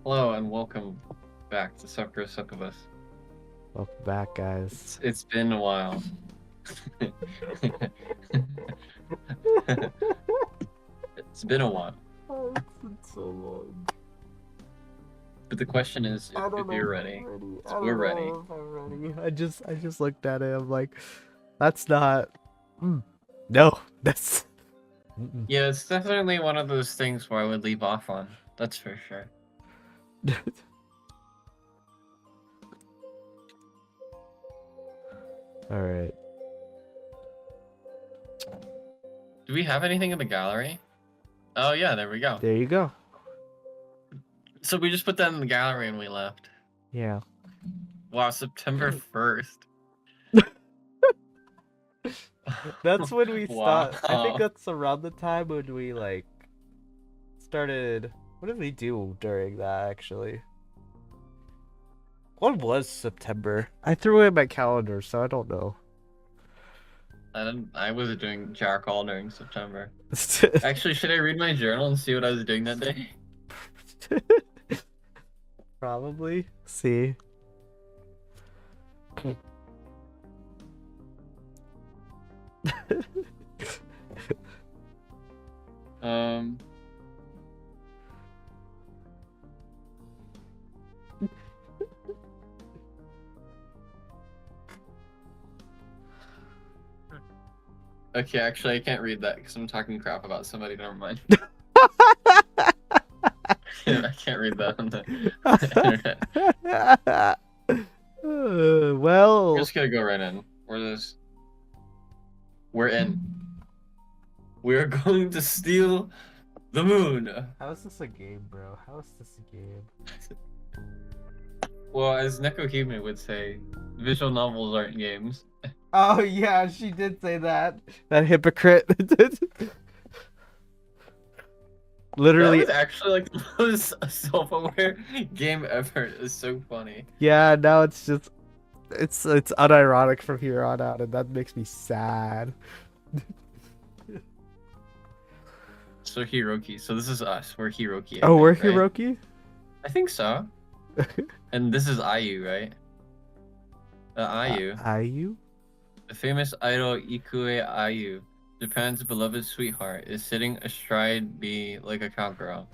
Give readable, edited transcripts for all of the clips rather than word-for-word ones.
Hello and welcome back to Sakura Succubus. Welcome back, guys. It's been a while. It's been a while. Oh, it's been so long. But the question is I if don't know you're if ready. I'm ready. I So don't we're ready. know if I'm ready. I just looked at it. I'm like, that's not. No, that's. Yeah, it's definitely one of those things where I would leave off on. That's for sure. All right. Do we have anything in the gallery? Oh yeah, there we go. There you go. So we just put that in the gallery and we left. Yeah. Wow, September 1st. That's when we Wow. stopped. I think that's around the time when we like started. What did we do during that actually? What was September? I threw it in my calendar, so I don't know. I was doing jack all during September. Actually, should I read my journal and see what I was doing that day? Probably. See. Um. Okay, actually, I can't read that because I'm talking crap about somebody. Never mind. I can't read that on the internet. Well, We're just gonna go right in. We're in. We're going to steal the moon. how is this a game, bro? How is this a game? Well, as Neko Hime would say, visual novels aren't games. Oh yeah, she did say that. That hypocrite. Literally. That was actually like the most self-aware game ever. It's so funny. Yeah. Now it's just. It's unironic from here on out, and that makes me sad. So Hiroki. So this is us. We're Hiroki. Oh, we're right? Hiroki? I think so. And this is Ayu, right? Ayu. Ayu? The famous idol Ikue Ayu, Japan's beloved sweetheart, is sitting astride me like a cowgirl.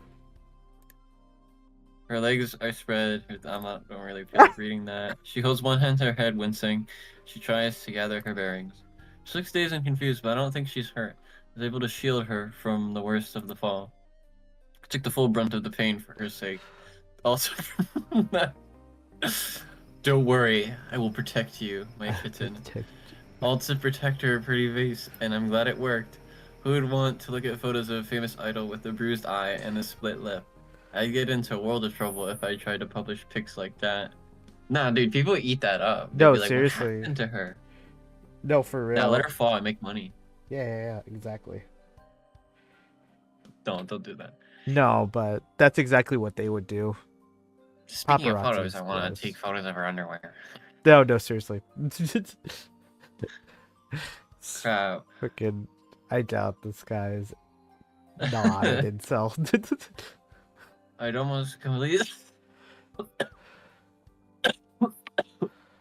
Her legs are spread. Don't really feel like reading that. She holds one hand to her head, wincing. She tries to gather her bearings. She looks dazed and confused, but I don't think she's hurt. I was able to shield her from the worst of the fall. I took the full brunt of the pain for her sake. Also, don't worry, I will protect you, my kitten. All to protect her pretty face, and I'm glad it worked. Who would want to look at photos of a famous idol with a bruised eye and a split lip? I'd get into a world of trouble if I tried to publish pics like that. Nah, dude, people eat that up. They'd No, be like, seriously. what happened to her? No, for real. Nah, let her fall and make money. Yeah, exactly. Don't do that. No, but that's exactly what they would do. Speaking of Paparazzi's photos, I want gross. to take photos of her underwear. No, seriously. Crap. Freaking, I doubt this guy is not an incel. I'd almost completely...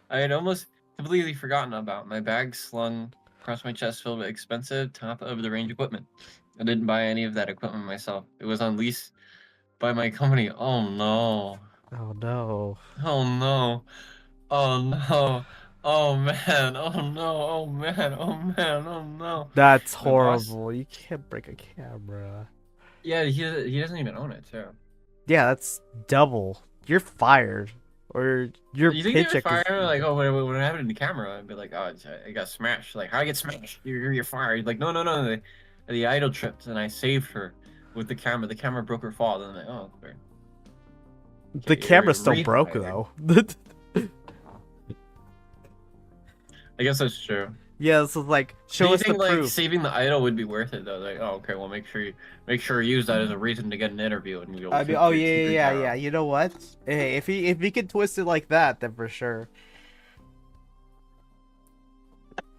I had almost completely forgotten about my bag slung across my chest filled with expensive top-of-the-range equipment. I didn't buy any of that equipment myself. It was on lease by my company. Oh no. Oh no. Oh no. Oh no. Oh man. Oh no. Oh man. Oh man. Oh no. That's My boss... horrible. You can't break a camera. Yeah, he doesn't even own it too. Yeah, that's double. You're fired. Or your You think they would paycheck fire is... him? Like, oh, what happened to the camera? I'd be like, oh, I got smashed. Like, how I get smashed? You're fired. Like, no. The idol tripped, and I saved her with the camera. The camera broke her fall. And I'm like, oh, fair. The Okay, camera's still you're broke, rehired. though. I guess that's true. Yeah, this is like, Do show you us the think like proof. saving the idol would be worth it though? Like, oh, okay, well, make sure you use that as a reason to get an interview, and you'll. I mean, oh yeah. You know what? Hey, if he can twist it like that, then for sure.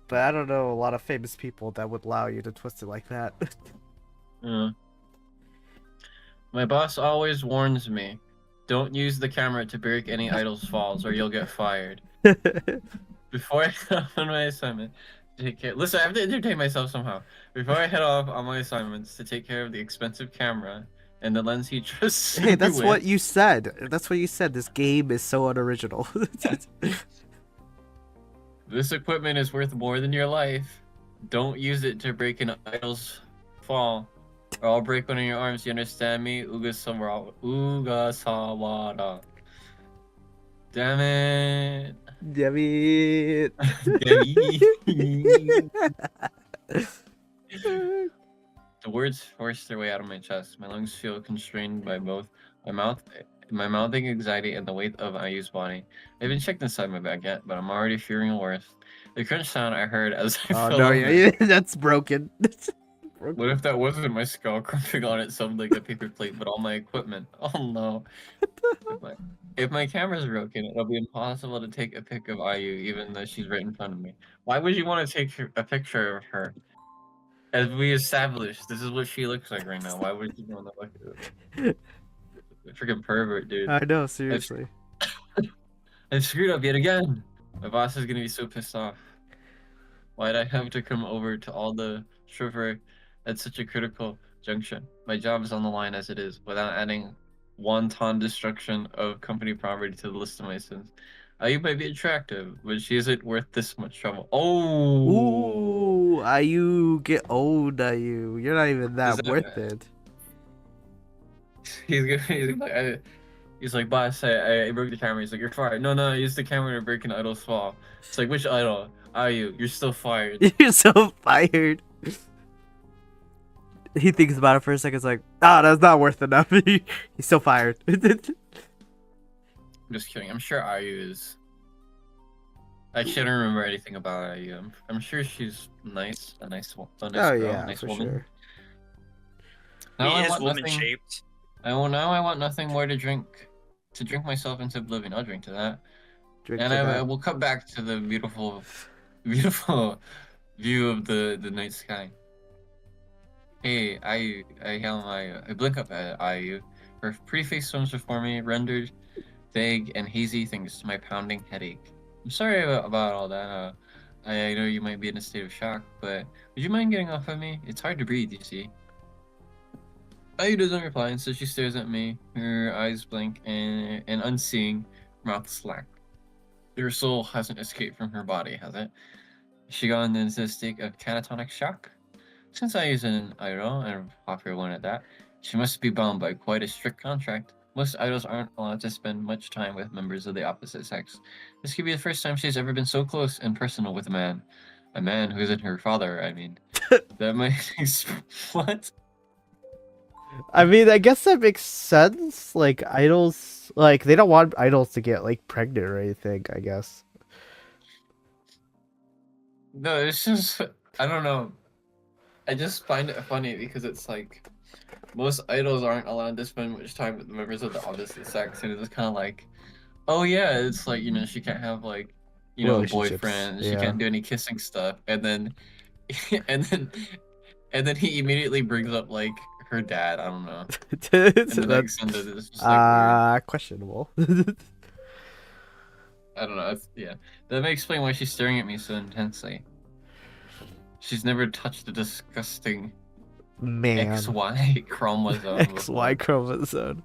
But I don't know a lot of famous people that would allow you to twist it like that. Yeah. My boss always warns me Don't use the camera to break any idol's falls, or you'll get fired. Before I head off on my assignment, take care. Listen, I have to entertain myself somehow. Before I head off on my assignments, to take care of the expensive camera and the lens he trusts Hey, me that's with. what you said. That's what you said. This game is so unoriginal. This equipment is worth more than your life. Don't use it to break an idol's fall, or I'll break one of your arms. You understand me? Ugasawara. Ugasawara. Damn it. Damn it. The words force their way out of my chest. My lungs feel constrained by both my mounting anxiety and the weight of IU's body. I haven't checked inside my bag yet, but I'm already fearing the worst. The crunch sound I heard as I Oh fell no, over. yeah, that's broken. What if that wasn't my skull crumping on itself like a paper plate, but all my equipment? Oh no. If my camera's broken, it'll be impossible to take a pic of IU, even though she's right in front of me. Why would you want to take a picture of her? As we established, this is what she looks like right now. Why would you want to look at it? Freaking pervert, dude. I know, seriously. I've screwed up yet again. My boss is gonna be so pissed off. Why'd I have to come over to all the chauffeur at such a critical junction? My job is on the line as it is, without adding wanton destruction of company property to the list of my sins. IU might be attractive, but she isn't worth this much trouble. Oh! Ooh, IU, get old, IU. You're not even that worth it. He's like, boss, I broke the camera. He's like, you're fired. No, I used the camera to break an idol's fall. It's like, which idol? IU, you're still fired. You're so fired. He thinks about it for a second. It's like, that's not worth enough. He's still fired. I'm just kidding. I'm sure IU is. I can't remember anything about IU. I'm sure she's nice, a nice girl, nice woman. Sure. Now He I is want woman nothing. shaped. Now I want nothing more to drink myself into oblivion. I'll drink to that. Drink And to I that. will cut back to the beautiful view of the night sky. Hey, I blink up at IU. Her pretty face swims before me, rendered vague and hazy thanks to my pounding headache. I'm sorry about all that. I know you might be in a state of shock, but would you mind getting off of me? It's hard to breathe, you see. IU doesn't reply, and so she stares at me, her eyes blank and unseeing, mouth slack. Her soul hasn't escaped from her body, has it? Has she gone into a state of catatonic shock? Since I use an idol, and a popular one at that, she must be bound by quite a strict contract. Most idols aren't allowed to spend much time with members of the opposite sex. This could be the first time she's ever been so close and personal with a man. A man who isn't her father, I mean. That might... What? I mean, I guess that makes sense. Like, idols, like, they don't want idols to get, like, pregnant or anything, I guess. No, it's just... I don't know. I just find it funny because it's like... Most idols aren't allowed to spend much time with the members of the opposite sex, and it's kind of like... Oh yeah, it's like, you know, she can't have, like, you know, a boyfriend. She can't do any kissing stuff. And then... and then he immediately brings up, like, her dad. I don't know. So that's just like questionable. I don't know. Yeah, that may explain why she's staring at me so intensely. She's never touched a disgusting XY chromosome. XY chromosome.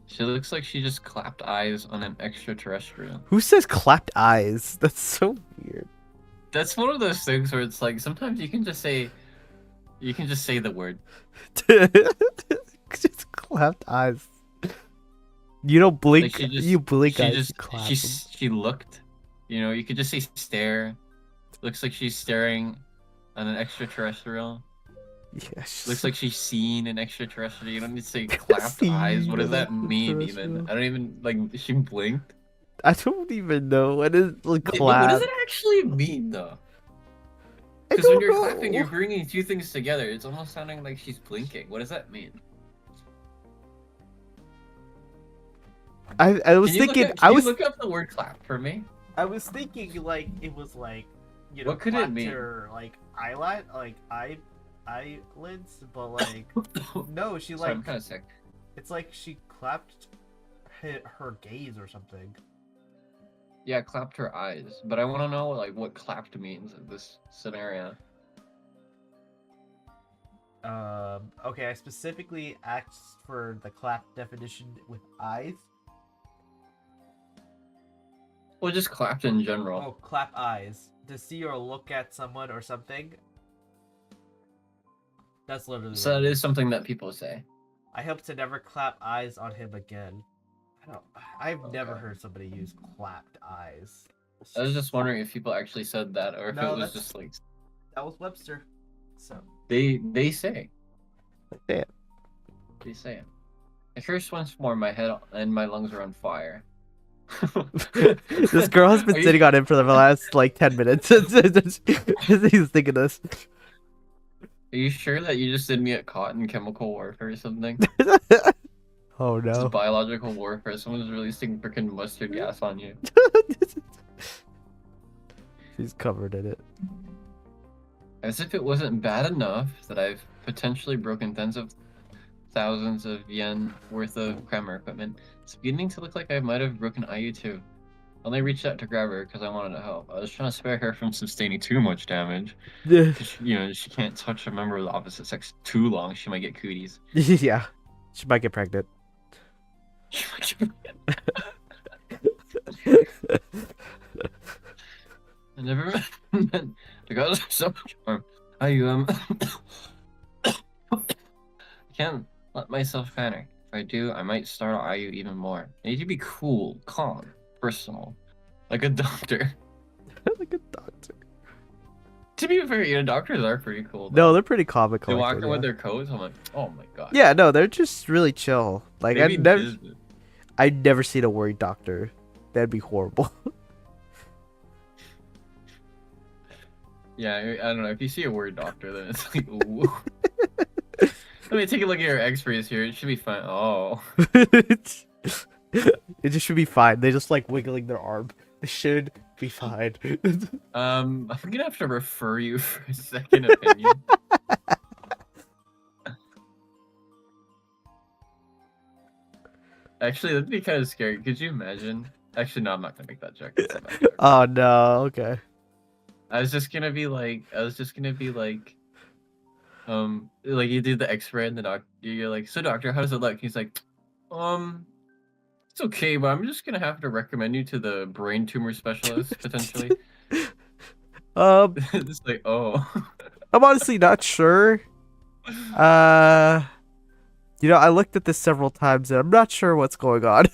She looks like she just clapped eyes on an extraterrestrial. Who says clapped eyes? That's so weird. That's one of those things where it's like sometimes you can just say the word. Just clapped eyes. You don't blink. Like you blink. She looked. You know, you could just say stare. Looks like she's staring on an extraterrestrial. Yes. Looks like she's seen an extraterrestrial. You don't need to say clapped eyes. What does that mean even? I don't even like. She blinked. I don't even know what is like clap. What does it actually mean though? Because when you're clapping, you're bringing two things together. It's almost sounding like she's blinking. What does that mean? I was thinking. Look up the word clap for me. I was thinking like it was like, you know, what could it mean? Her, like eyelids, but like no, she Sorry, like. I'm kind of sick. It's like she clapped her gaze or something. Yeah, clapped her eyes, but I want to know like what clapped means in this scenario. Okay, I specifically asked for the clap definition with eyes. Well, just clapped in general. Oh, clap eyes. To see or look at someone or something. That's literally So that is something that people say. I hope to never clap eyes on him again. I've never heard somebody use clapped eyes. I was just wondering if people actually said that, or if it was just like that was Webster. So they say. Yeah. They say it. I cursed once more. My head and my lungs are on fire. This girl has been sitting on him for the last like 10 minutes. He's thinking this. Are you sure that you just didn't get caught in chemical warfare or something? Oh no. It's biological warfare. Someone's releasing freaking mustard gas on you. She's covered in it. As if it wasn't bad enough that I've potentially broken tens of thousands of yen worth of grammar equipment, it's beginning to look like I might have broken IU too. I only reached out to grab her because I wanted to help. I was trying to spare her from sustaining too much damage. Because, she can't touch a member of the opposite sex too long. She might get cooties. Yeah. She might get pregnant. She might get pregnant. I never meant to cause so much harm. I can't let myself panic. If I do, I might startle IU even more. I need to be cool, calm, personal, like a doctor. Like a doctor. To be fair, doctors are pretty cool. No, they're pretty comical. They walk in with their coats. I'm like, oh my god. Yeah, no, they're just really chill. Like I've never seen a worried doctor. That'd be horrible. Yeah, I don't know. If you see a worried doctor, then it's like, ooh. Let me take a look at your X-rays here. It should be fine. Oh. It just should be fine. They just like wiggling their arm. They should be fine. I'm gonna have to refer you for a second opinion. Actually, that'd be kind of scary. Could you imagine? Actually, no, I'm not gonna make that joke. Oh no. Okay. I was just gonna be like, like you do the X-ray and the doctor, you're like, so doctor, how does it look? He's like, it's okay, but I'm just gonna have to recommend you to the brain tumor specialist potentially. It's like, oh. I'm honestly not sure. I looked at this several times and I'm not sure what's going on.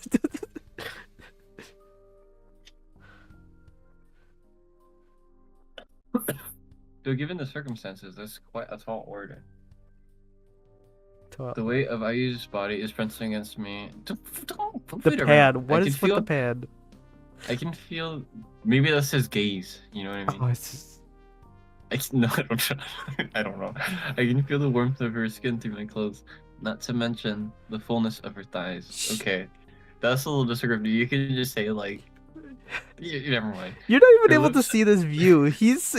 Though given the circumstances, that's quite a tall order. The weight of IU's body is pressing against me. The pan. What is with the pan? I can feel. Maybe that's his gaze. You know what I mean? Oh, it's just... No, I don't know. I can feel the warmth of her skin through my clothes. Not to mention the fullness of her thighs. Okay, that's a little descriptive. You can just say like. Never mind. You're not even able to see this view. It's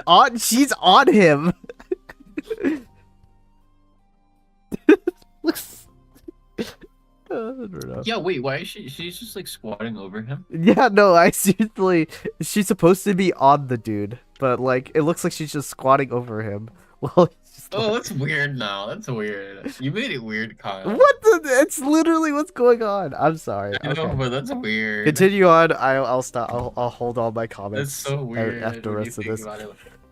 on. She's on him. Looks. I don't know. Yeah, wait. Why is she's just like squatting over him? Yeah, no. I seriously. She's supposed to be on the dude, but like it looks like she's just squatting over him. Well. Oh, that's weird now. That's weird. You made it weird, Kyle. What the? It's literally what's going on. I'm sorry. I know, but that's weird. Continue on. I'll stop. I'll hold all my comments. That's so weird. After the rest of this,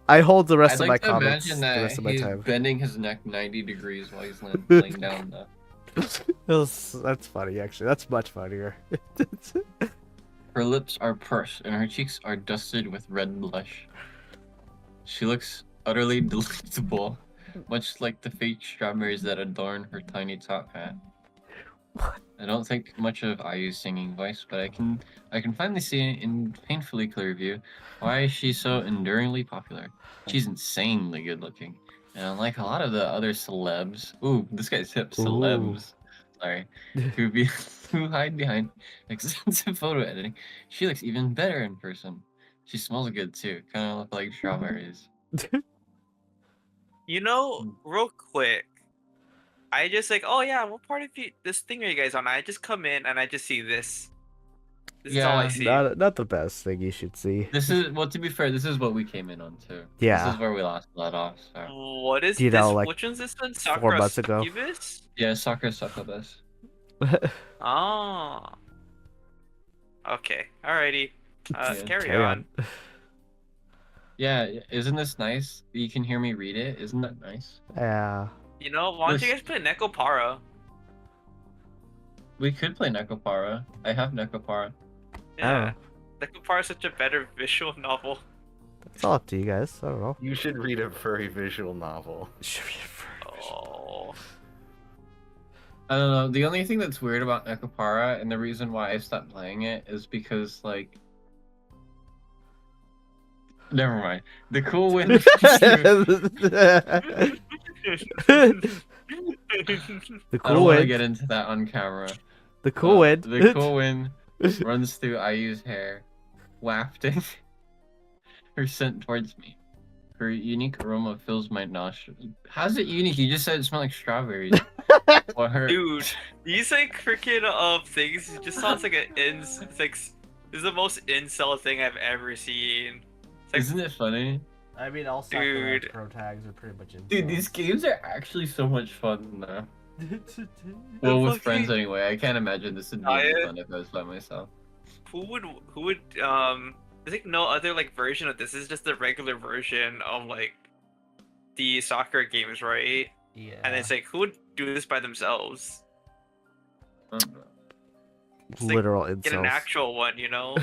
I hold the rest of my comments. I'd like to imagine that the rest of my time. Bending his neck 90 degrees while he's laying down. That's funny, actually. That's much funnier. Her lips are pursed and her cheeks are dusted with red blush. She looks utterly delectable. Much like the fake strawberries that adorn her tiny top hat. What? I don't think much of IU's singing voice, but I can finally see in painfully clear view why she's so enduringly popular. She's insanely good looking, and unlike a lot of the other celebs, ooh, this guy's hip, celebs, sorry, who hide behind extensive photo editing, she looks even better in person. She smells good too, kind of look like strawberries. Real quick, I just like, oh yeah, what part of this thing are you guys on? I just come in and I just see this. This is all I Yeah. see. Not the best thing you should see. This is, well, to be fair, this is what we came in on too. This Yeah. is where we last let off. So What is You know, this? like Which one's this one? 4 Sakura months ago. Succubus? yeah, Sakura Succubus. Oh. Okay. Alrighty. Yeah. Carry on. Yeah, isn't this nice? You can hear me read it. Isn't that nice? Yeah. You know, why don't you guys play Nekopara? We could play Nekopara. I have Nekopara. Yeah. Nekopara is such a better visual novel. It's all up to you guys. I don't know. You should read a furry visual novel. Oh. I don't know. The only thing that's weird about Nekopara, and the reason why I stopped playing it, is because, like... Never mind. The cool win... The I don't cool want to wind. get into that on camera. The cool wind. The cool wind runs through IU's hair, wafting her scent towards me. Her unique aroma fills my nostrils. How's it unique? You just said it smelled like strawberries. Well, Dude, these like freaking things it just sounds like it's like this is the most incel thing I've ever seen. It's like, Isn't it funny? I mean, all Sakura Dude. pro tags are pretty much in. Dude, these games are actually so much fun though. Well, with friends anyway. I can't imagine this would be fun if I was by myself. who would there's like no other like version of this. This is just the regular version of like the soccer games, right? Yeah. And it's like who would do this by themselves? I don't know. It's like, Literal incels. get an actual one, you know?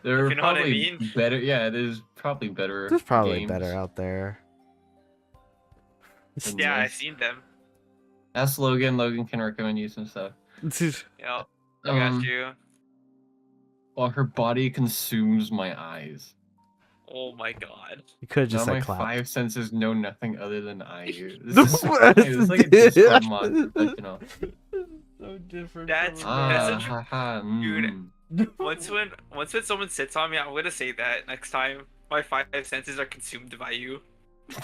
There are You know what I probably mean? better. Yeah, there's probably better. There's probably games better out there. than Yeah, I've this. seen them. Ask Logan. Logan can recommend you some stuff. Yeah, I got you. While her body consumes my eyes. Oh my god. You could have just Now said my clap. 5 senses know nothing other than IU. This is so funny. It's like a Discord mod professional. So different. That's Ah, such a- ha, ha, dude. Once when someone sits on me, I'm gonna say that next time. My 5 senses are consumed by you. Is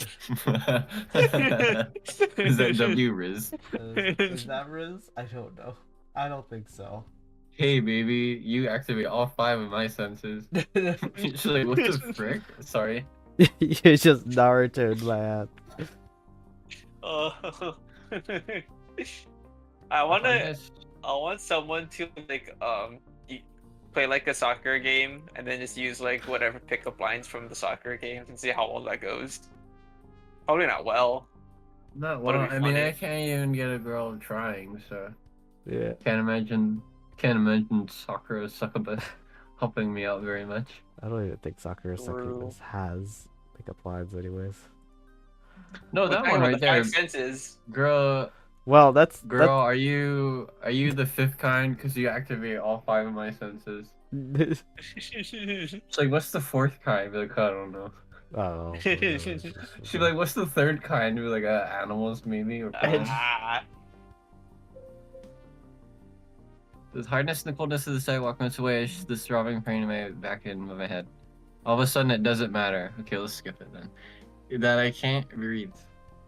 that W Riz? Is that Riz? I don't know. I don't think so. Hey baby, you activate all 5 of my senses. She's like, what the frick? Sorry. You just Naruto'd my head. I want someone to like play like a soccer game and then just use like whatever pickup lines from the soccer games and see how well that goes. Probably not well. Not But well. it'd be I mean, funny. I can't even get a girl trying, so Yeah. can't imagine Sakura Succubus helping me out very much. I don't even think Sakura True. Succubus has pickup lines, anyways. No, We're that talking one about right the there, 5 senses. girl. Well, that's Are you the 5th kind? Because you activate all 5 of my senses. It's like, what's the 4th kind? Be like, I don't know. Oh. She's like, what's the 3rd kind? Be like, animals maybe or plants. Ah, The hardness and the coldness of the sidewalk melts away as the throbbing pain in my back end of my head. All of a sudden, it doesn't matter. Okay, let's skip it then. That I can't breathe.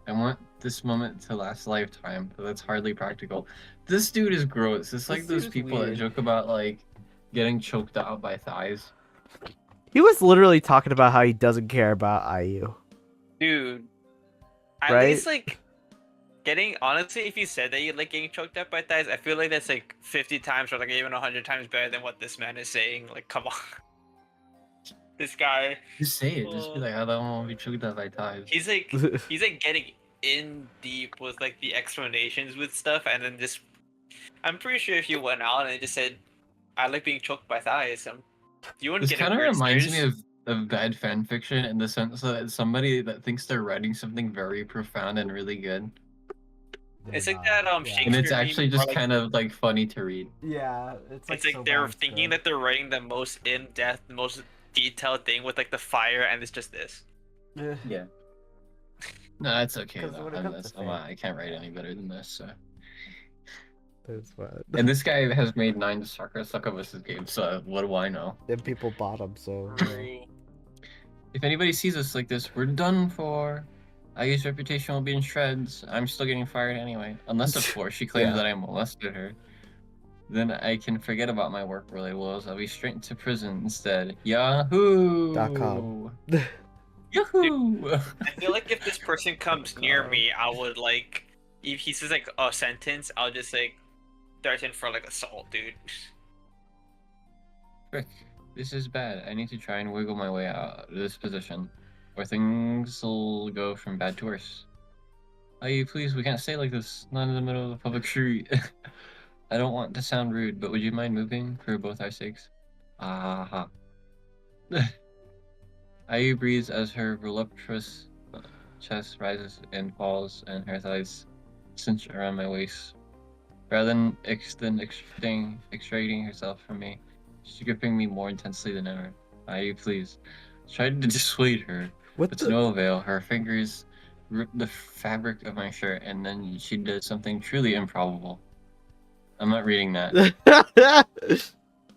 I want this moment to last a lifetime, but that's hardly practical. This dude is gross. It's like This those dude is people that weird. joke about like getting choked out by thighs. He was literally talking about how he doesn't care about IU. dude. At Right? least like honestly, if you said that you like getting choked up by thighs, I feel like that's like 50 times or like even 100 times better than what this man is saying. Like, come on. This guy, Just say it. Just be like, I don't want to be choked out by thighs. he's like getting in deep with like the explanations with stuff, and then just I'm pretty sure if you went out and just said, "I like being choked by thighs," you wouldn't This get kind of weird reminds stares. me of bad fan fiction in the sense that it's somebody that thinks they're writing something very profound and really good, It's like that Shakespeare and it's meme actually where, just like, kind of like funny to read. Yeah, it's like they're thinking that they're writing the most in-depth, most detailed thing with like the fire, and it's just this. Yeah. No, that's okay 'Cause though. when it comes to I can't write any better than this. So. That's fine. And this guy has made 9 Sakura Succubus games, so what do I know? Then people bought him, so. True. If anybody sees us like this, we're done for. IU's reputation will be in shreds. I'm still getting fired anyway. Unless, of course, she claims Yeah. that I molested her. Then I can forget about my work-related woes. I'll be straight into prison instead. Yahoo! .com. Yahoo! I feel like if this person comes near God. me, I would like, if he says like a sentence, I'll just like threaten for like assault, dude. Frick, this is bad. I need to try and wiggle my way out of this position, or things will go from bad to worse. IU, please, we can't stay like this. Not in the middle of the public street. I don't want to sound rude, but would you mind moving for both our sakes? Aha. IU breathes as her voluptuous chest rises and falls, and her thighs cinch around my waist. Rather than extracting herself from me, she's gripping me more intensely than ever. IU, please. Tried to dissuade her, What but the? to no avail. Her fingers rip the fabric of my shirt, and then she does something truly improbable. I'm not reading that.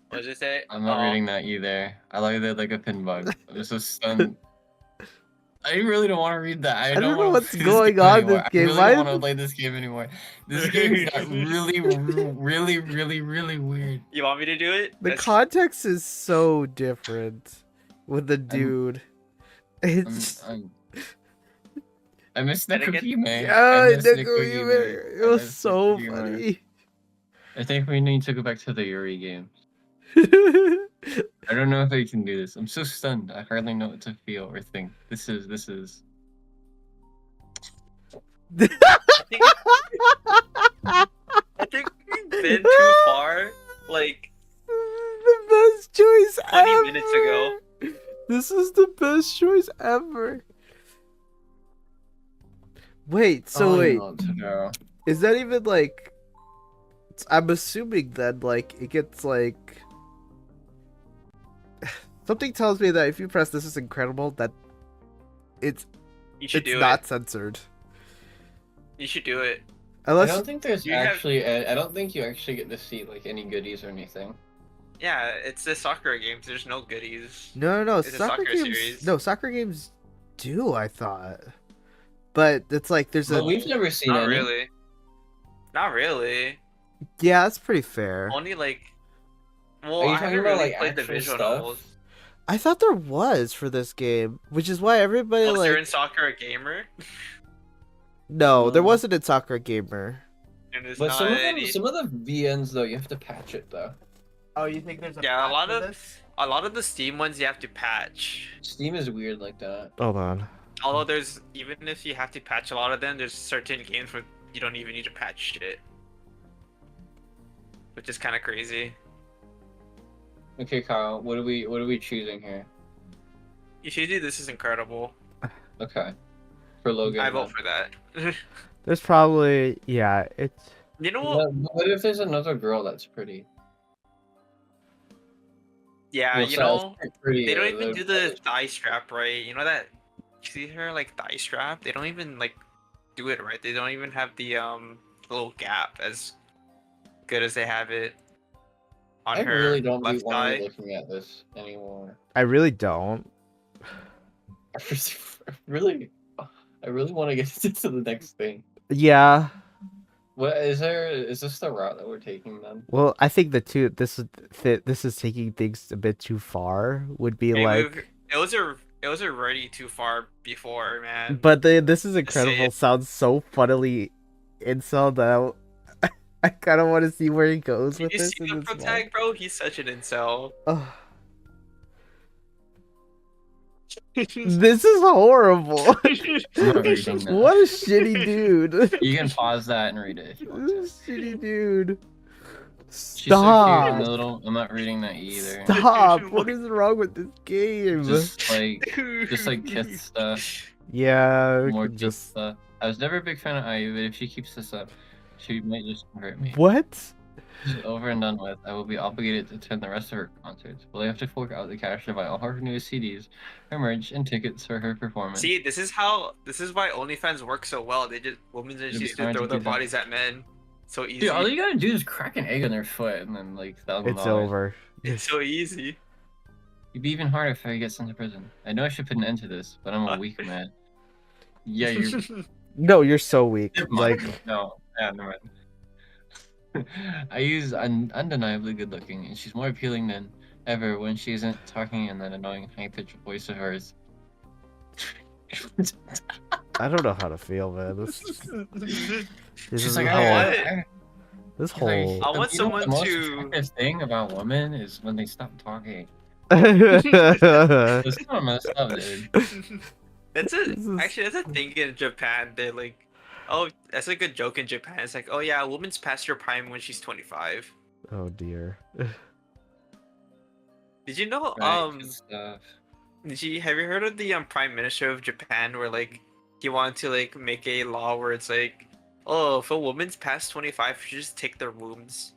What does it say? I'm not reading that either. I like that like a pin bug. I'm so stunned. I really don't want to read that. I don't know wanna what's play going game on anymore. this game. I really Why don't want is to play this game anymore. This game's got really weird. You want me to do it? The That's- context is so different with the dude. It's I miss the Gotta get- cookie man. yeah, I miss the Nico, Cookie you Man. it I was miss the so Cookie Man. funny. I think we need to go back to the Yuri game. I don't know if I can do this. I'm so stunned. I hardly know what to feel or think. This is. I think we've been too far. Like The best choice 20 ever. minutes ago. This is the best choice ever. Wait, so Oh, I wait, know what to do. is that even like? I'm assuming then like it gets like. Something tells me that if you press "This is incredible," that it's You should do not it. censored. You should do it. I Unless don't think there's You have- actually. I don't think you actually get to see like any goodies or anything. Yeah, it's the Sakura games. There's no goodies. no, It's a soccer soccer games. series. No, soccer games do. I thought, but it's like there's But a. we've never seen Not any. really. Not really. Yeah, that's pretty fair. Only like. Well, Are you I talking haven't about, really like, played the actual visual stuff? novels. I thought there was for this game, which is why everybody Oh, so you're in like. Sakura Gamer? No, there No. wasn't in Soccer Gamer. And it's But not some of them, any... some of the VNs though, you have to patch it though. Oh, you think there's Yeah, a lot of the Steam ones you have to patch. Steam is weird like that. Hold on. Although there's, even if you have to patch a lot of them, there's certain games where you don't even need to patch shit. Which is kind of crazy. Okay, Kyle, what are we choosing here? You should do This Is Incredible. Okay, for Logan. I vote for that. There's probably it's You know what? What if there's another girl that's pretty? Yeah, Well, you so it's know, pretty, they don't even they're- do the thigh strap right. You know that? You see her like thigh strap? They don't even like do it right. They don't even have the little gap as good as they have it on I her really don't left want to thigh. be looking at this anymore. I really don't. I really want to get to the next thing. Yeah. What is there? Is this the route that we're taking then? Well, I think this is taking things a bit too far. Would be Hey, like, it was already too far before, man. but this is say incredible. it. Sounds so funnily incel that I kind of want to see where he goes Did with you this. see in the this pro mod. tag, bro? He's such an incel. Ugh. This is horrible. I'm not reading that. What a shitty dude. You can pause that and read it if you want to. This shitty dude. She's so cute and Stop. little. I'm not reading that either. Stop. What is wrong with this game? Just like kiss stuff, Yeah, more just kiss stuff. I was never a big fan of IU, but if she keeps this up, she might just convert me. what? She's over and done with. I will be obligated to attend the rest of her concerts. Will I have to fork out the cash to buy all her newest CDs, her merch, and tickets for her performance? See, this is why OnlyFans work so well. Women just It'd be used to hard throw to their do that. bodies at men. So easy. Dude, all you gotta do is crack an egg on their foot, and then like $1,000. It's over. It's so easy. It'd be even harder if I get sent to prison. I know I should put an end to this, but I'm a weak man. Yeah, you're No, you're so weak. never Like, mind. No, yeah, never mind. I use undeniably good looking, and she's more appealing than ever when she isn't talking in that annoying high pitched voice of hers. I don't know how to feel, man. This She's is like, whole. want This she's like, whole. I want you know what someone the most to- attractive thing about women is when they stop talking. That's It's kind of messed up, dude. That's This is- actually that's a thing in Japan. They're like, oh, that's a good joke in Japan. It's like, oh yeah, a woman's past her prime when she's 25. Oh dear. Did you know? Right, good stuff. Have you heard of the Prime Minister of Japan where like he wanted to like make a law where it's like, oh, if a woman's past 25, she just take their wombs.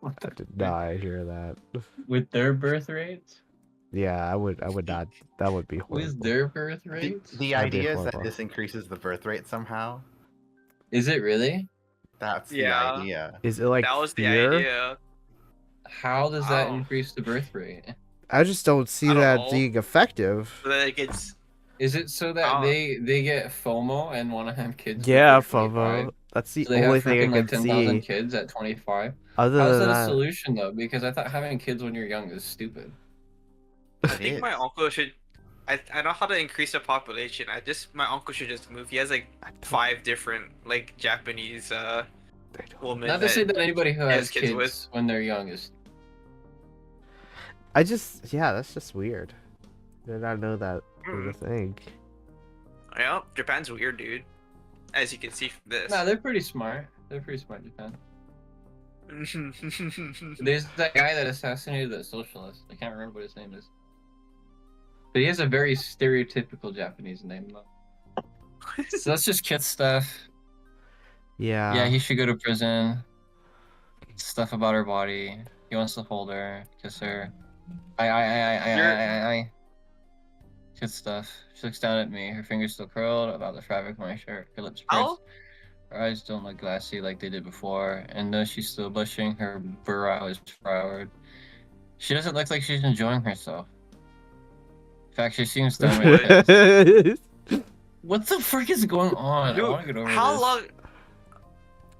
What I the did not hear that. With their birth rates? Yeah, I would not. That would be horrible. With their birth The, rates? the That'd be idea is that horrible. this increases the birth rate somehow. Is it really? That's Yeah. the idea. Is it like That was the fear? idea. How does that Wow. increase the birth rate? I just don't see I don't that know. being effective. But like it's Is it so that Oh. they get FOMO and want to have kids? Yeah, before 25? FOMO. That's the So they only have thing I freaking like can 10,000 see. kids at 25. Other How's than that a that, solution though? Because I thought having kids when you're young is stupid. I think It my is. uncle should. I know how to increase the population. My uncle should just move. He has like I don't- 5 different like Japanese I don't- women. Not to say that anybody who he has has kids kids with. when they're young is. yeah, that's just weird. Did not know that was a thing. Yeah, Japan's weird, dude. As you can see from this. No, they're pretty smart. They're pretty smart, Japan. There's that guy that assassinated that socialist. I can't remember what his name is. But he has a very stereotypical Japanese name, though. So that's just kid stuff. Yeah. Yeah, he should go to prison. Stuff about her body. He wants to hold her, kiss her. I. Good stuff. She looks down at me. Her fingers still curled about the fabric of my shirt. Her lips Ow. pressed. Her eyes don't look glassy like they did before. And though she's still blushing, her brow is furrowed. She doesn't look like she's enjoying herself. In fact, she seems done with it. What the frick is going on? I want to get over How this. long?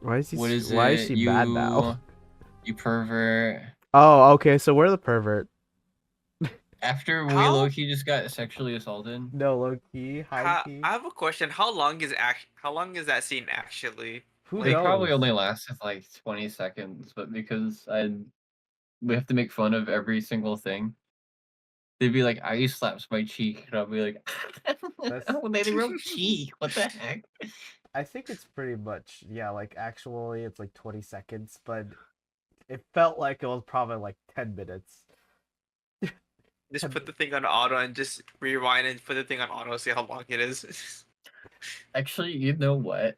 Why is he? What is Why it? is she mad now? You pervert. Oh, okay. So we're the pervert. After we How? low-key just got sexually assaulted. No, low key, high key. I have a question. How long is that scene actually? Who They knows? probably only lasted like 20 seconds, but because we have to make fun of every single thing. They'd be like, "I slaps my cheek," and I'll be like, "When they wrote cheek, what the heck?" I think it's pretty much like actually it's like 20 seconds, but it felt like it was probably like 10 minutes. Just put the thing on auto and just rewind and put the thing on auto. See how long it is. Actually, you know what?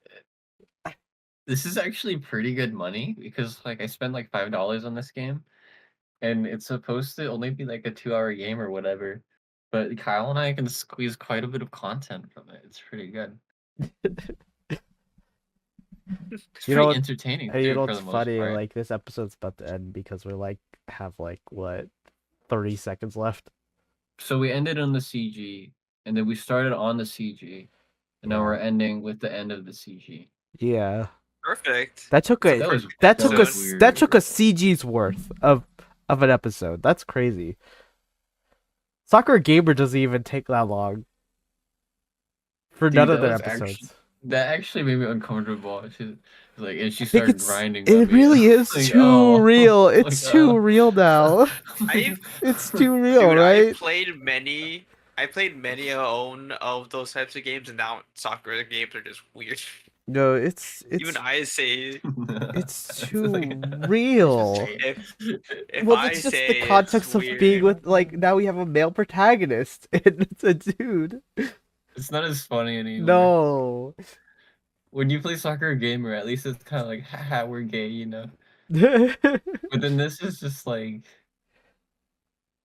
This is actually pretty good money because like I spent like $5 on this game, and it's supposed to only be like a 2-hour game or whatever. But Kyle and I can squeeze quite a bit of content from it. It's pretty good. It's You pretty know what- entertaining. Hey, you too, know for what's the most funny? part. Like this episode's about to end because we're like have like what 30 seconds left. So we ended on the CG, and then we started on the CG, and now we're ending with the end of the CG. Yeah. Perfect. That took a That was that took a weird. that took a CG's worth of an episode. That's crazy. Sakura Gamer doesn't even take that long for Dude, none of that their was episodes. That actually made me uncomfortable. She like, and she I think started it's- grinding. It on me. really is Like, too oh, real. like, It's too real now. I It's too real, Dude, right? I played many of those types of games, and now soccer games are just weird. No, it's Even I say it's It's too like- real. if Well, I it's just say the context it's of being weird, with like now we have a male protagonist and it's a dude. It's not as funny anymore. No. When you play Soccer Gamer, at least it's kind of like, haha, we're gay, you know. Yeah, But then this is just like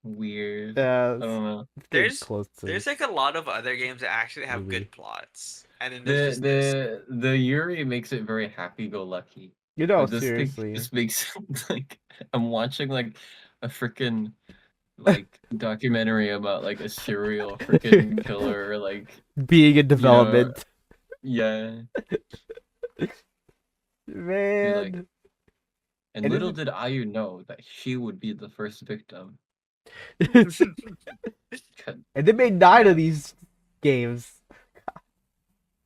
weird. I it's don't know. getting There's- close to there's like a lot of other games that actually have Movie. good plots, and then there's The just this. the Yuri makes it very happy-go-lucky. you know But this thing seriously. just makes like I'm watching like a freaking like documentary about like a serial freaking killer, or, like, Being in you know, development. yeah. He's like, Man. and And little then- did I know that she would be the first victim. And they made 9 Yeah. of these games.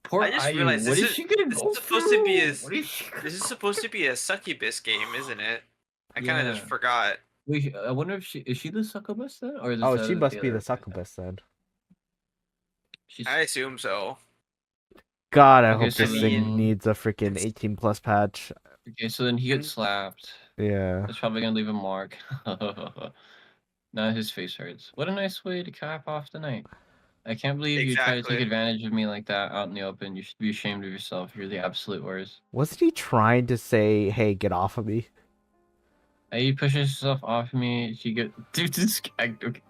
Poor I just Ayu, realized what this is is she gonna this go is supposed to be through? a What is she this is supposed to be a succubus game, isn't it? I kind of just Yeah. forgot. Wait, I wonder if is she the succubus then, or is Oh, that she a must be failure? the succubus then. She's I assume so. God, I okay. hope So this thing mean, needs a freaking 18 plus patch. okay, so then he gets slapped. Yeah. That's probably gonna leave a mark. Now his face hurts. What a nice way to cap off the night. I can't believe you try to take Exactly. advantage of me like that out in the open. You should be ashamed of yourself. You're the absolute worst. Wasn't he trying to say, hey, get off of me? He pushes herself off me. She get dude. Okay,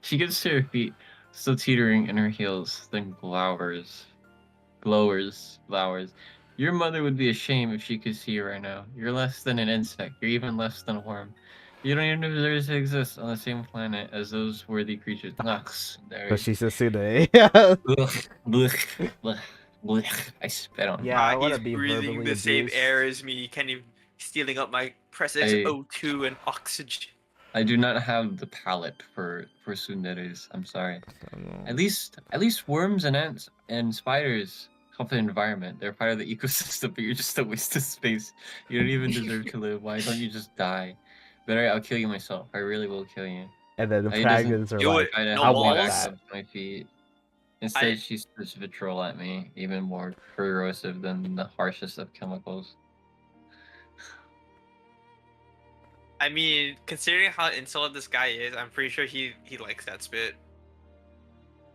she gets to her feet, still teetering in her heels. Then glowers. Your mother would be ashamed if she could see you right now. You're less than an insect. You're even less than a worm. You don't even deserve to exist on the same planet as those worthy creatures. Ugh, there. But she's a Sune. Blech, blech, blech, blech. I spit on. Yeah, I He's wanna be breathing verbally the same abused. air as me. Can't even stealing up my precious I- O2 and oxygen. I do not have the palate for tsunderes. I'm sorry. At least worms and ants and spiders help the environment. They're part of the ecosystem, but you're just a waste of space. You don't even deserve to live. Why don't you just die? Better, I'll kill you myself. I really will kill you. And then the He doesn't pragons are do like, it. Try to No I help me want back balls? that. up to my feet. Instead, she starts to troll at me, even more corrosive than the harshest of chemicals. I mean, considering how insolent this guy is, I'm pretty sure he likes that spit.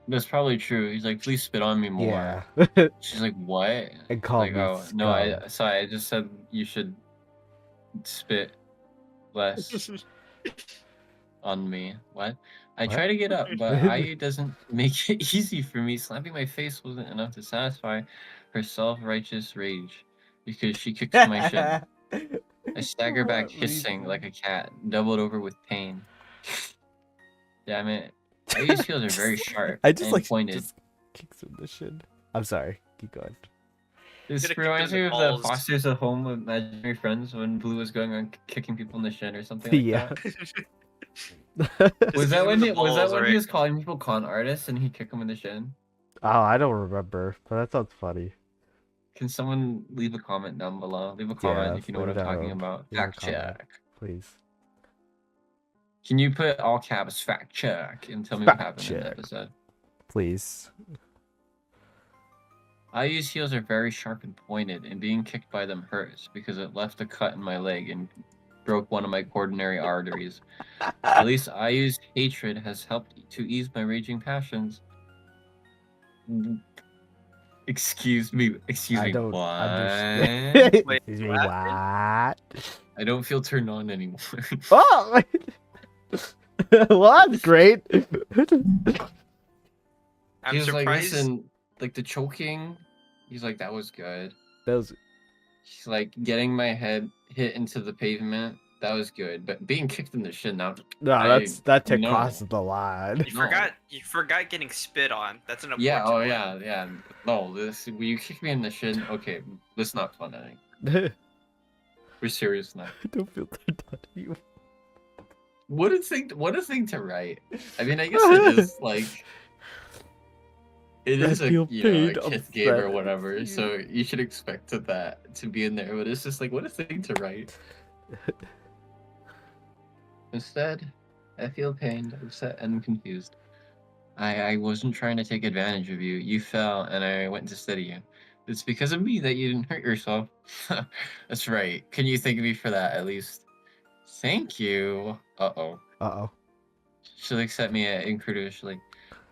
That's probably true. He's like, please spit on me more. yeah. She's like, what? And call Like, me oh no, scum. sorry, I just said you should spit less on me. What? I What? try to get up, but Ayu doesn't make it easy for me. Slapping my face wasn't enough to satisfy her self-righteous rage, because she kicks my shin. I stagger For back, what hissing reason? like a cat, doubled over with pain. Damn it. Ayu's heels are very sharp I just and like pointed. just kicks him the shin. I'm sorry. Keep going. This Gonna kick reminds him me in of the the balls. Fosters at Home of Imaginary Friends when Blue was going on kicking people in the shin or something like Yeah. that. Was Just that kick him when in the he balls, right? was calling people con artists and he kicked them in the shin? Oh, I don't remember, but that sounds funny. Can someone leave a comment down below? Leave a comment Yeah, if you know what I'm leave it talking down. about. Leave a Fact comment. check. Please. Can you put all caps fact check and tell me what Fact happened in the check. episode? Please. Ayu's heels are very sharp and pointed, and being kicked by them hurts because it left a cut in my leg and broke one of my coronary arteries. At least Ayu's hatred has helped to ease my raging passions. Excuse me, I don't what? understand. Wait, Excuse me, what what? I don't feel turned on anymore. Oh! Well, that's great. I'm He was like, surprised. listen, like the choking, he's like, that was good. Those. He's like, getting my head hit into the pavement, that was good. But being kicked in the shin, now, No, that tick no. crosses the line. You forgot getting spit on. That's an important Yeah, oh one. yeah. No, when you kick me in the shin, okay, let's not fun anything. I We're serious now. don't feel turned on anymore. What a thing to write. I mean, I guess it is like it is a feel pain, a kid's game or upset. whatever, so you should expect that to be in there, but it's just like what a thing to write. Instead, I feel pained, upset, and confused. I wasn't trying to take advantage of you. You fell, and I went to steady you. It's because of me that you didn't hurt yourself. That's right. Can you thank me for that, at least? Thank you. Uh-oh. Uh-oh. She looks at me incredulously.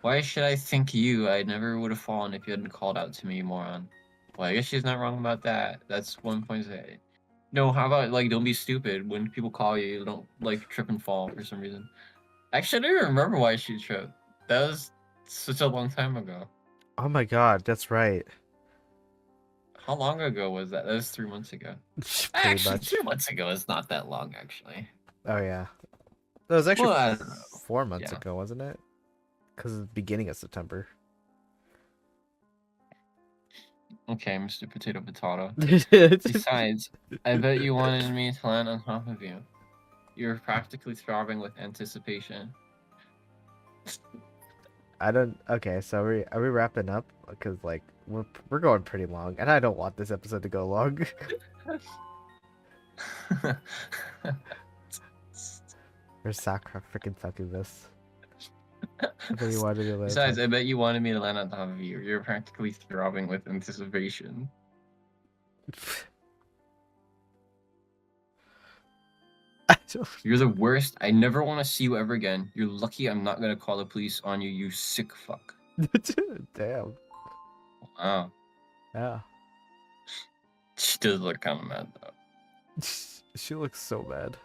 Why should I thank you? I never would have fallen if you hadn't called out to me, moron. Well, I guess she's not wrong about that. That's one point. No, how about, like, don't be stupid. When people call you, don't, like, trip and fall for some reason. Actually, I don't even remember why she tripped. That was such a long time ago. Oh my god, that's right. How long ago was that? That was 3 months ago. Pretty Actually, much. 2 months ago is not that long, actually. Oh yeah. That was actually Well, I don't know. 4 months Yeah. ago, wasn't it? Because of the beginning of September. Okay, Mr. Potato Potato. I Besides, I bet you wanted me to land on top of you. You're practically throbbing with anticipation. don't. Okay, so are we wrapping up? Because like we're going pretty long, and I don't want this episode to go long. Or Sakura freaking Succubus. I bet you wanted me to land Besides, on I bet you wanted me to land on top of you. You're practically throbbing with anticipation. I don't- You're the worst. I never want to see you ever again. You're lucky I'm not gonna call the police on you, you sick fuck. Damn. Wow. Yeah. She does look kind of mad though. She looks so bad.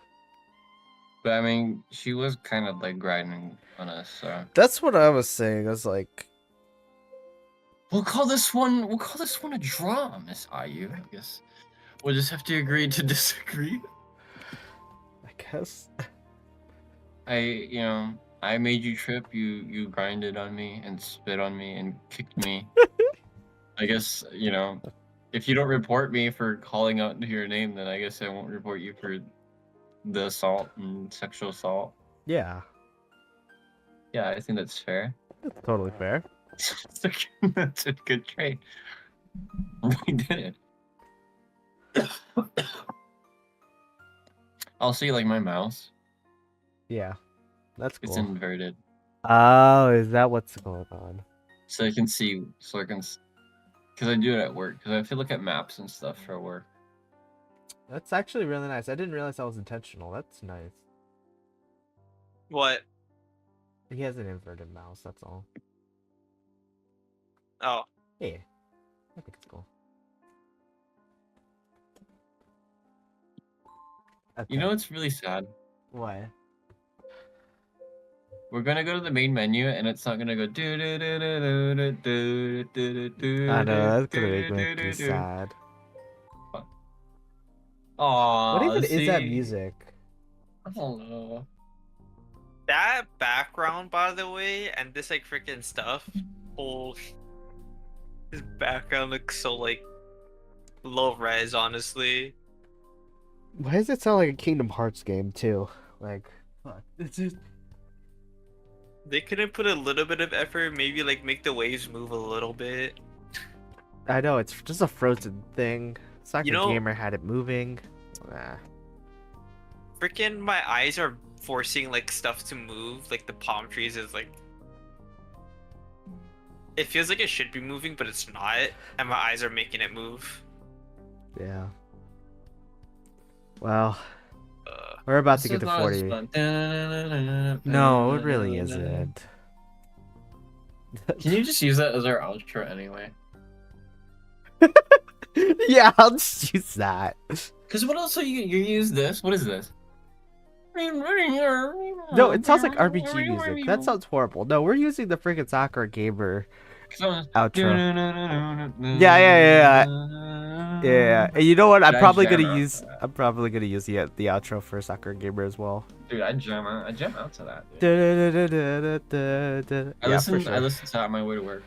But I mean, she was kind of like grinding on us, so That's what I was saying. I was like, we'll call this one a draw, Miss IU, I guess. We'll just have to agree to disagree. I guess. I made you trip, you grinded on me and spit on me and kicked me. I guess, if you don't report me for calling out your name, then I guess I won't report you for the assault and sexual assault. Yeah. Yeah, I think that's fair. That's totally fair. That's a good trade. We did it. Also, you like my mouse? Yeah. That's It's cool. inverted. Oh, is that what's going on? So I can see, because I do it at work, because I have to look at maps and stuff for work. That's actually really nice. I didn't realize that was intentional. That's nice. What? He has an inverted mouse, that's all. Oh. Yeah. I think it's cool. Okay. You know what's really sad? What? We're gonna go to the main menu, and it's not gonna go do do do do do do do do. I know, that's gonna make me sad. Aww, What even is that see? music? I don't know. That background, by the way, and this like freaking stuff. Oh, his background looks so like low res, honestly. Why does it sound like a Kingdom Hearts game too? Like, fuck. It's just. They couldn't put a little bit of effort, maybe like make the waves move a little bit. I know it's just a frozen thing. Soccer You know- Gamer had it moving. Ah. Freaking my eyes are forcing like stuff to move, like the palm trees is like. It feels like it should be moving, but it's not, and my eyes are making it move. Yeah. Well, we're about to get to 40. No, it really isn't. Can you just use that as our outro anyway? Yeah, I'll just use that. Because what else are you use this? What is this? No, it sounds like RPG music. That sounds horrible. No, we're using the freaking Sakura Gamer outro. Yeah. And you know what? I'm Should I probably jam gonna out use. to that? I'm probably gonna use the outro for Sakura Gamer as well. Dude, I jam out to that. Dude. I Yeah, for listen sure. to that on my way to work.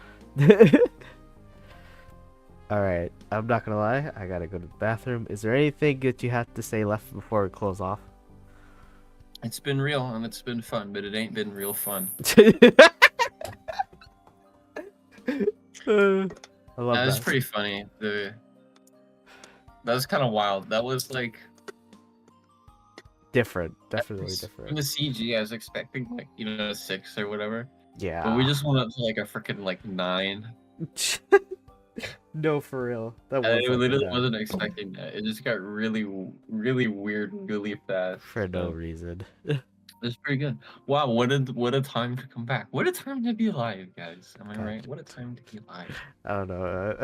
All right, I'm not gonna lie. I gotta go to the bathroom. Is there anything that you have to say left before we close off? It's been real and it's been fun, but it ain't been real fun. I love That was that. pretty funny. That was kind of wild. That was like Different, definitely from different. the CG. I was expecting like 6 or whatever, Yeah. but we just went up to like a freaking like 9. No, for real. That I was like literally that. wasn't expecting that. It just got really, really weird, really fast. For no So, reason. it was pretty good. Wow, what a time to come back. What a time to be alive, guys. Am I God. right? What a time to be alive. I don't know.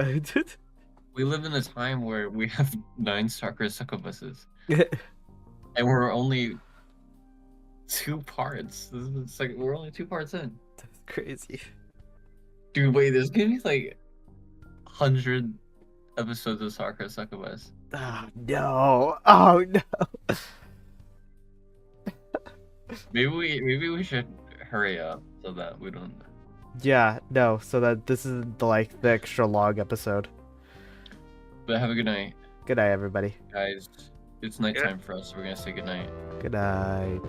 We live in a time where we have 9 Sakura Succubuses, and we're only 2 parts. It's like we're only 2 parts in. That's crazy. Dude, wait, there's gonna be like 100 episodes of Sakura Succubus. Oh no! Oh no! Maybe we should hurry up so that we don't. Yeah, no, so that this is the extra long episode. But have a good night, Good night, everybody. guys. It's nighttime for us, so we're gonna say good night. Good night.